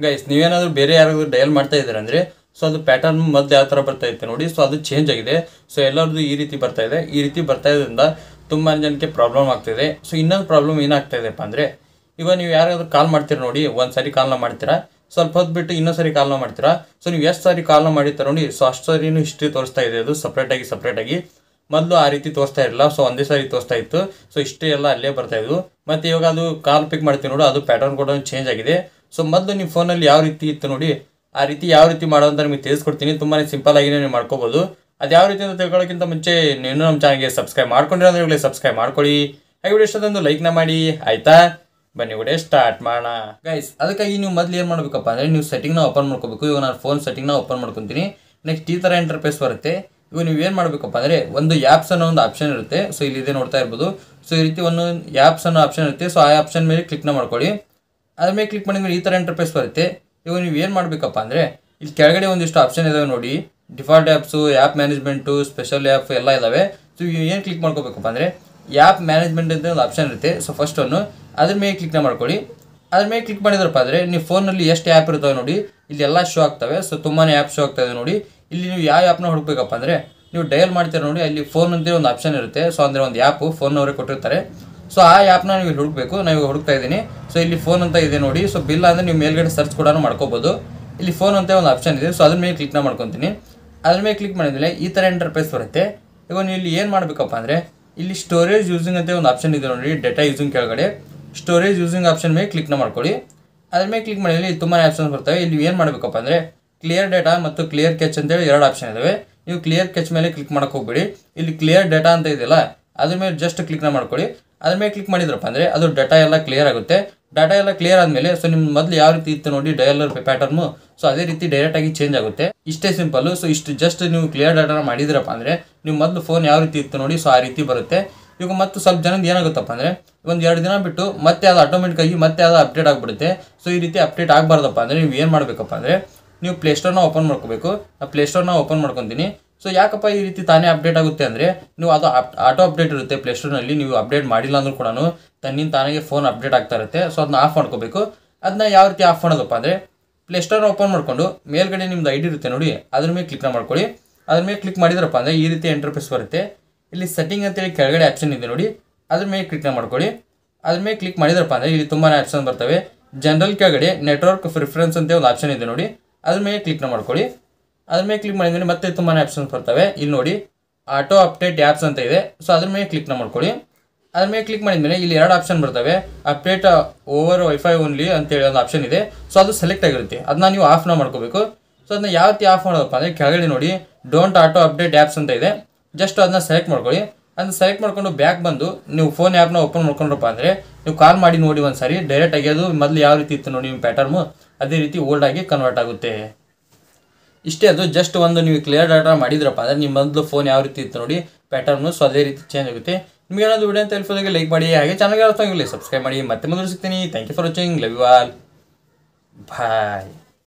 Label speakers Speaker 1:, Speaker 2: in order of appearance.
Speaker 1: Guys ನೀವೇನಾದರೂ ಬೇರೆ ಯಾರಾದರೂ ಡಯಲ್ ಮಾಡ್ತಾ ಇದ್ದೀರಾ ಅಂದರೆ ಸೊ ಅದು ಪ್ಯಾಟರ್ನ್ ಮೊದಲು ಯಾವ ಥರ ಬರ್ತಾ ಇತ್ತು ನೋಡಿ, ಸೊ ಅದು ಚೇಂಜ್ ಆಗಿದೆ. ಸೊ ಎಲ್ಲರದ್ದು ಈ ರೀತಿ ಬರ್ತಾ ಇದೆ. ಈ ರೀತಿ ಬರ್ತಾ ಇರೋದ್ರಿಂದ ತುಂಬ ಜನಕ್ಕೆ ಪ್ರಾಬ್ಲಮ್ ಆಗ್ತಿದೆ. ಸೊ ಇನ್ನೊಂದು ಪ್ರಾಬ್ಲಮ್ ಏನಾಗ್ತಾ ಇದೆಪ್ಪ ಅಂದರೆ, ಇವಾಗ ನೀವು ಯಾರಾದರೂ ಕಾಲ್ ಮಾಡ್ತೀರಾ ನೋಡಿ, ಒಂದು ಸಾರಿ ಕಾಲ್ನ ಮಾಡ್ತೀರಾ, ಸ್ವಲ್ಪ ಹೊತ್ತು ಬಿಟ್ಟು ಇನ್ನೊಂದು ಸಾರಿ ಕಾಲ್ನ ಮಾಡ್ತೀರಾ. ಸೊ ನೀವು ಎಷ್ಟು ಸಾರಿ ಕಾಲ್ನ ಮಾಡಿರ್ತೀರ ನೋಡಿ, ಸೊ ಅಷ್ಟು ಸಾರಿನೂ ಹಿಸ್ಟ್ರಿ ತೋರಿಸ್ತಾ ಇದೆ ಅದು ಸಪ್ರೇಟಾಗಿ. ಮೊದಲು ಆ ರೀತಿ ತೋರಿಸ್ತಾ ಇರಲಿಲ್ಲ, ಸೊ ಒಂದೇ ಸಾರಿ ತೋರಿಸ್ತಾ ಇತ್ತು. ಸೊ ಹಿಸ್ಟ್ರಿ ಎಲ್ಲ ಅಲ್ಲೇ ಬರ್ತಾ ಇದ್ವು. ಮತ್ತು ಇವಾಗ ಅದು ಕಾಲ್ ಪಿಕ್ ಮಾಡ್ತೀವಿ ನೋಡಿ, ಅದು ಪ್ಯಾಟರ್ನ್ ಕೂಡ ಚೇಂಜ್ ಆಗಿದೆ. ಸೊ ಮೊದಲು ನಿಮ್ಮ ಫೋನಲ್ಲಿ ಯಾವ ರೀತಿ ಇತ್ತು ನೋಡಿ, ಆ ರೀತಿ ಯಾವ ರೀತಿ ಮಾಡೋದಂತ ನಿಮಗೆ ತಿಳಿಸ್ಕೊಡ್ತೀನಿ. ತುಂಬಾ ಸಿಂಪಲ್ ಆಗಿನೇ ನೀವು ಮಾಡ್ಕೋಬೋದು. ಅದು ಯಾವ ರೀತಿ ಅಂತ ತಿಳ್ಕೊಳ್ಳೋಕ್ಕಿಂತ ಮುಂಚೆ ನೀವು ನಮ್ಮ ಚಾನಲ್ಗೆ ಸಬ್ಸ್ಕ್ರೈಬ್ ಮಾಡ್ಕೊಂಡಿರೋದ್ರೆ ಇವಾಗಲೇ ಸಬ್ಸ್ಕ್ರೈಬ್ ಮಾಡ್ಕೊಳ್ಳಿ. ಹಾಗೆ ವಿಡಿಯೋ ಇಷ್ಟೊಂದು ಲೈಕ್ನ ಮಾಡಿ, ಆಯಿತಾ? ಬನ್ನಿ ವಿಡಿಯೋ ಸ್ಟಾರ್ಟ್ ಮಾಡೋಣ ಗೈಸ್. ಅದಕ್ಕಾಗಿ ನೀವು ಮೊದಲು ಏನು ಮಾಡಬೇಕಪ್ಪ ಅಂದರೆ, ನೀವು ಸೆಟ್ಟಿಂಗ್ನ ಓಪನ್ ಮಾಡ್ಕೋಬೇಕು. ಇವಾಗ ನಾನು ಫೋನ್ ಸೆಟ್ಟಿಂಗ್ನ ಓಪನ್ ಮಾಡ್ಕೊತೀನಿ. ನೆಕ್ಸ್ಟ್ ಈ ಥರ ಇಂಟರ್ಫೇಸ್ ಬರುತ್ತೆ. ಇವಾಗ ನೀವು ಏನು ಮಾಡಬೇಕಪ್ಪ ಅಂದರೆ, ಒಂದು ಆ್ಯಪ್ಸ್ ಅನ್ನೋ ಒಂದು ಆಪ್ಷನ್ ಇರುತ್ತೆ. ಸೊ ಇಲ್ಲಿದೆ ನೋಡ್ತಾ ಇರ್ಬೋದು. ಸೊ ಈ ರೀತಿ ಒಂದು ಆ್ಯಪ್ಸ್ ಅನ್ನೋ ಆಪ್ಷನ್ ಇರುತ್ತೆ. ಸೊ ಆ ಆಪ್ಷನ್ ಮೇಲೆ ಕ್ಲಿಕ್ನ ಮಾಡ್ಕೊಳ್ಳಿ. ಅದ್ರ ಮೇಲೆ ಕ್ಲಿಕ್ ಮಾಡಿದ್ರೆ ಈ ಥರ ಇಂಟರ್ಫೇಸ್ ಬರುತ್ತೆ. ಇವಾಗ ನೀವು ಏನು ಮಾಡಬೇಕಪ್ಪ ಅಂದರೆ, ಇಲ್ಲಿ ಕೆಳಗಡೆ ಒಂದಿಷ್ಟು ಆಪ್ಷನ್ ಇದಾವೆ ನೋಡಿ, default apps, app management, special app ಎಲ್ಲ ಇದ್ದಾವೆ. ಸೊ ಏನು ಕ್ಲಿಕ್ ಮಾಡ್ಕೋಬೇಕಪ್ಪ ಅಂದರೆ, ಆ್ಯಪ್ ಮ್ಯಾನೇಜ್ಮೆಂಟ್ ಅಂತ ಒಂದು ಆಪ್ಷನ್ ಇರುತ್ತೆ. ಸೊ ಫಸ್ಟ್ ಅದ್ರ ಮೇಲೆ ಕ್ಲಿಕ್ನ ಮಾಡ್ಕೊಳ್ಳಿ. ಅದ್ರ ಮೇಲೆ ಕ್ಲಿಕ್ ಮಾಡಿದ್ರಪ್ಪ ಅಂದರೆ, ನೀವು ಫೋನಲ್ಲಿ ಎಷ್ಟು ಆ್ಯಪ್ ಇರ್ತವೆ ನೋಡಿ, ಇಲ್ಲಿ ಎಲ್ಲ ಶೋ ಆಗ್ತವೆ. ಸೊ ತುಂಬಾ ಆ್ಯಪ್ ಶೋ ಆಗ್ತವೆ ನೋಡಿ. ಇಲ್ಲಿ ನೀವು ಯಾವ ಆ್ಯಪ್ನ ಹುಡುಕಬೇಕಪ್ಪ ಅಂದರೆ, ನೀವು ಡಯಲ್ ಮಾಡ್ತೀರ ನೋಡಿ, ಅಲ್ಲಿ ಫೋನ್ ಅಂತ ಒಂದು ಆಪ್ಷನ್ ಇರುತ್ತೆ. ಸೊ ಅಂದರೆ ಒಂದು ಆ್ಯಪು ಫೋನ್ನವರೇ ಕೊಟ್ಟಿರ್ತಾರೆ. ಸೊ ಆ ಆ್ಯಪ್ನ ನೀವು ಇಲ್ಲಿ ಹುಡುಕಬೇಕು. ನಾವು ಹುಡುಕ್ತಾ ಇದ್ದೀನಿ. ಸೊ ಇಲ್ಲಿ ಫೋನ್ ಅಂತ ಇದೆ ನೋಡಿ. ಸೊ ಬಿಲ್ ಅಂದರೆ ನೀವು ಮೇಲ್ಗಡೆ ಸರ್ಚ್ ಕೂಡ ಮಾಡ್ಕೋಬೋದು. ಇಲ್ಲಿ ಫೋನ್ ಅಂತ ಒಂದು ಆಪ್ಷನ್ ಇದೆ. ಸೊ ಅದ್ರ ಮೇಲೆ ಕ್ಲಿಕ್ನ ಮಾಡ್ಕೊತೀನಿ. ಅದ್ರ ಮೇಲೆ ಕ್ಲಿಕ್ ಮಾಡಿದ್ಮೇಲೆ ಈ ಥರ ಇಂಟರ್ಫೇಸ್ ಬರುತ್ತೆ. ಇವಾಗ ನೀವು ಇಲ್ಲಿ ಏನು ಮಾಡಬೇಕಪ್ಪ ಅಂದರೆ, ಇಲ್ಲಿ ಸ್ಟೋರೇಜ್ ಯೂಸಿಂಗ್ ಅಂತ ಒಂದು ಆಪ್ಷನ್ ಇದೆ ನೋಡಿ, ಡೇಟಾ ಯೂಸಿಂಗ್ ಕೆಳಗಡೆ ಸ್ಟೋರೇಜ್ ಯೂಸಿಂಗ್ ಆಪ್ಷನ್ ಮೇಲೆ ಕ್ಲಿಕ್ನ ಮಾಡ್ಕೊಳ್ಳಿ. ಅದ್ರ ಮೇಲೆ ಕ್ಲಿಕ್ ಮಾಡಿದ್ರೆ ಇಲ್ಲಿ ತುಂಬಾ ಆಪ್ಷನ್ಸ್ ಬರ್ತವೆ. ಇಲ್ಲಿ ಏನು ಮಾಡಬೇಕಪ್ಪ ಅಂದರೆ, ಕ್ಲಿಯರ್ ಡೇಟಾ ಮತ್ತು ಕ್ಲಿಯರ್ ಕ್ಯಾಚ್ ಅಂತೇಳಿ ಎರಡು ಆಪ್ಷನ್ ಇದಾವೆ. ನೀವು ಕ್ಲಿಯರ್ ಕ್ಯಾಚ್ ಮೇಲೆ ಕ್ಲಿಕ್ ಮಾಡಕ್ಕೆ ಹೋಗ್ಬೇಡಿ. ಇಲ್ಲಿ ಕ್ಲಿಯರ್ ಡೇಟಾ ಅಂತ ಇದೆಯಲ್ಲ, ಅದ್ರ ಮೇಲೆ ಜಸ್ಟ್ ಕ್ಲಿಕ್ನ ಮಾಡ್ಕೊಳ್ಳಿ. ಅದ್ರ ಮೇಲೆ ಕ್ಲಿಕ್ ಮಾಡಿದ್ರಪ್ಪ ಅಂದರೆ ಅದು ಡೇಟಾ ಎಲ್ಲ ಕ್ಲಿಯರ್ ಆಗುತ್ತೆ. ಡಾಟಾ ಎಲ್ಲ ಕ್ಲಿಯರ್ ಆದಮೇಲೆ ಸೊ ನಿಮ್ಮ ಮೊದಲು ಯಾವ ರೀತಿ ಇತ್ತು ನೋಡಿ ಡಯಲರ್ ಪ್ಯಾಟರ್ನು, ಸೊ ಅದೇ ರೀತಿ ಡೈರೆಕ್ಟಾಗಿ ಚೇಂಜ್ ಆಗುತ್ತೆ. ಇಷ್ಟೇ ಸಿಂಪಲ್ಲು. ಸೊ ಇಷ್ಟು ಜಸ್ಟ್ ನೀವು ಕ್ಲಿಯರ್ ಡಾಟಾನ ಮಾಡಿದ್ರಪ್ಪ ಅಂದರೆ, ನೀವು ಮೊದಲು ಫೋನ್ ಯಾವ ರೀತಿ ಇತ್ತು ನೋಡಿ, ಸೊ ಆ ರೀತಿ ಬರುತ್ತೆ. ಇವಾಗ ಮತ್ತು ಸ್ವಲ್ಪ ಜನದ ಏನಾಗುತ್ತಪ್ಪ ಅಂದರೆ, ಒಂದು 2 ದಿನ ಬಿಟ್ಟು ಮತ್ತೆ ಅದು ಆಟೋಮೆಟಿಕ್ಕಾಗಿ ಮತ್ತೆ ಅದು ಅಪ್ಡೇಟ್ ಆಗಿಬಿಡುತ್ತೆ. ಸೊ ಈ ರೀತಿ ಅಪ್ಡೇಟ್ ಆಗಬಾರ್ದಪ್ಪ ಅಂದರೆ ನೀವು ಏನು ಮಾಡಬೇಕಪ್ಪ ಅಂದರೆ, ನೀವು ಪ್ಲೇಸ್ಟೋರ್ನ ಓಪನ್ ಮಾಡ್ಕೋಬೇಕು. ಆ ಪ್ಲೇಸ್ಟೋರ್ನ ಓಪನ್ ಮಾಡ್ಕೊತೀನಿ. ಸೊ ಯಾಕಪ್ಪ ಈ ರೀತಿ ತಾನೇ ಅಪ್ಡೇಟ್ ಆಗುತ್ತೆ ಅಂದರೆ, ನೀವು ಅದು ಆಟೋ ಅಪ್ಡೇಟ್ ಇರುತ್ತೆ ಪ್ಲೇಸ್ಟೋರ್ನಲ್ಲಿ. ನೀವು ಅಪ್ಡೇಟ್ ಮಾಡಿಲ್ಲ ಅಂದ್ರೂ ಕೂಡ ತನ್ನಿಂದ ತಾನಾಗೆ ಫೋನ್ ಅಪ್ಡೇಟ್ ಆಗ್ತಾ ಇರುತ್ತೆ. ಸೊ ಅದನ್ನ ಆಫ್ ಮಾಡ್ಕೋಬೇಕು. ಅದನ್ನ ಯಾವ ರೀತಿ ಆಫ್ ಮಾಡೋದಪ್ಪ ಅಂದರೆ, ಪ್ಲೇಸ್ಟೋರ್ನ ಓಪನ್ ಮಾಡಿಕೊಂಡು ಮೇಲ್ಗಡೆ ನಿಮ್ದು ID ಇರುತ್ತೆ ನೋಡಿ, ಅದ್ರ ಮೇಲೆ ಕ್ಲಿಕ್ನ ಮಾಡ್ಕೊಳ್ಳಿ. ಅದ್ರ ಮೇಲೆ ಕ್ಲಿಕ್ ಮಾಡಿದ್ರಪ್ಪ ಅಂದರೆ ಈ ರೀತಿ ಇಂಟರ್ಫೇಸ್ ಬರುತ್ತೆ. ಇಲ್ಲಿ ಸೆಟ್ಟಿಂಗ್ ಅಂತೇಳಿ ಕೆಳಗಡೆ ಆಪ್ಷನ್ ಇದೆ ನೋಡಿ, ಅದ್ರ ಮೇಲೆ ಕ್ಲಿಕ್ನ ಮಾಡ್ಕೊಳ್ಳಿ. ಅದ್ರ ಮೇಲೆ ಕ್ಲಿಕ್ ಮಾಡಿದ್ರಪ್ಪ ಅಂದರೆ ಇಲ್ಲಿ ತುಂಬಾ ಆಪ್ಷನ್ ಬರ್ತವೆ. ಜನರಲ್ ಕೆಳಗಡೆ ನೆಟ್ವರ್ಕ್ ಪ್ರಿಫರೆನ್ಸ್ ಅಂತ ಒಂದು ಆಪ್ಷನ್ ಇದೆ ನೋಡಿ, ಅದ್ರ ಮೇಲೆ ಕ್ಲಿಕ್ನ ಮಾಡ್ಕೊಳ್ಳಿ. ಅದ್ರ ಮೇಲೆ ಕ್ಲಿಕ್ ಮಾಡಿದ್ರೆ ಮತ್ತೆ ತುಂಬಾ ಆಪ್ಷನ್ಸ್ ಬರ್ತವೆ. ಇಲ್ಲಿ ನೋಡಿ ಆಟೋ ಅಪ್ಡೇಟ್ ಆ್ಯಪ್ಸ್ ಅಂತ ಇದೆ. ಸೊ ಅದ್ರ ಮೇಲೆ ಕ್ಲಿಕ್ನ ಮಾಡ್ಕೊಳ್ಳಿ. ಅದ್ರ ಮೇಲೆ ಕ್ಲಿಕ್ ಮಾಡಿದ್ಮೇಲೆ ಇಲ್ಲಿ 2 ಆಪ್ಷನ್ ಬರ್ತವೆ. ಅಪ್ಡೇಟ್ ಓವರ್ ವೈಫೈ ಓನ್ಲಿ ಅಂತೇಳಿ ಒಂದು ಆಪ್ಷನ್ ಇದೆ. ಸೊ ಅದು ಸೆಲೆಕ್ಟ್ ಆಗಿರುತ್ತೆ. ಅದನ್ನ ನೀವು ಆಫ್ನ ಮಾಡ್ಕೋಬೇಕು. ಸೊ ಅದನ್ನ ಯಾವ ರೀತಿ ಆಫ್ ಮಾಡೋದಪ್ಪ ಅಂದರೆ, ಕೆಳಗಡೆ ನೋಡಿ ಡೋಂಟ್ ಆಟೋ ಅಪ್ಡೇಟ್ ಆ್ಯಪ್ಸ್ ಅಂತ ಇದೆ. ಜಸ್ಟ್ ಅದನ್ನ ಸೆಲೆಕ್ಟ್ ಮಾಡ್ಕೊಳ್ಳಿ. ಅದನ್ನ ಸೆಲೆಕ್ಟ್ ಮಾಡ್ಕೊಂಡು ಬ್ಯಾಕ್ ಬಂದು ನೀವು ಫೋನ್ ಆ್ಯಪ್ನ ಓಪನ್ ಮಾಡ್ಕೊಂಡ್ರಪ್ಪ ಅಂದರೆ, ನೀವು ಕಾಲ್ ಮಾಡಿ ನೋಡಿ ಒಂದು ಸಾರಿ ಡೈರೆಕ್ಟಾಗಿ ಅದು ಮೊದಲು ಯಾವ ರೀತಿ ಇತ್ತು ನೋಡಿ ನಿಮ್ಮ ಪ್ಯಾಟರ್ನು, ಅದೇ ರೀತಿ ಓಲ್ಡ್ ಆಗಿ ಕನ್ವರ್ಟ್ ಆಗುತ್ತೆ. ಇಷ್ಟೇ ಅದು. ಜಸ್ಟ್ ಒಂದು ನೀವು ಕ್ಲಿಯರ್ ಡಾಟಾ ಮಾಡಿದ್ರಪ್ಪ ಅಂದರೆ ನಿಮ್ಮ ಮೊದಲು ಫೋನ್ ಯಾವ ರೀತಿ ಇತ್ತು ನೋಡಿ ಪ್ಯಾಟರ್ನು, ಸೊ ಅದೇ ರೀತಿ ಚೇಂಜ್ ಆಗುತ್ತೆ. ನಿಮಗೆ ಏನಾದರೂ ವಿಡಿಯೋ ಅಂತ ತಿಳಿಸೋದಕ್ಕೆ ಲೈಕ್ ಮಾಡಿ, ಹಾಗೆ ಚಾನಲ್ಗೆ ಸಬ್ಸ್ಕ್ರೈಬ್ ಮಾಡಿ. ಮತ್ತೆ ಮೊದಲು ಸಿಗ್ತೀನಿ. Thank you for watching. Love you all. Bye.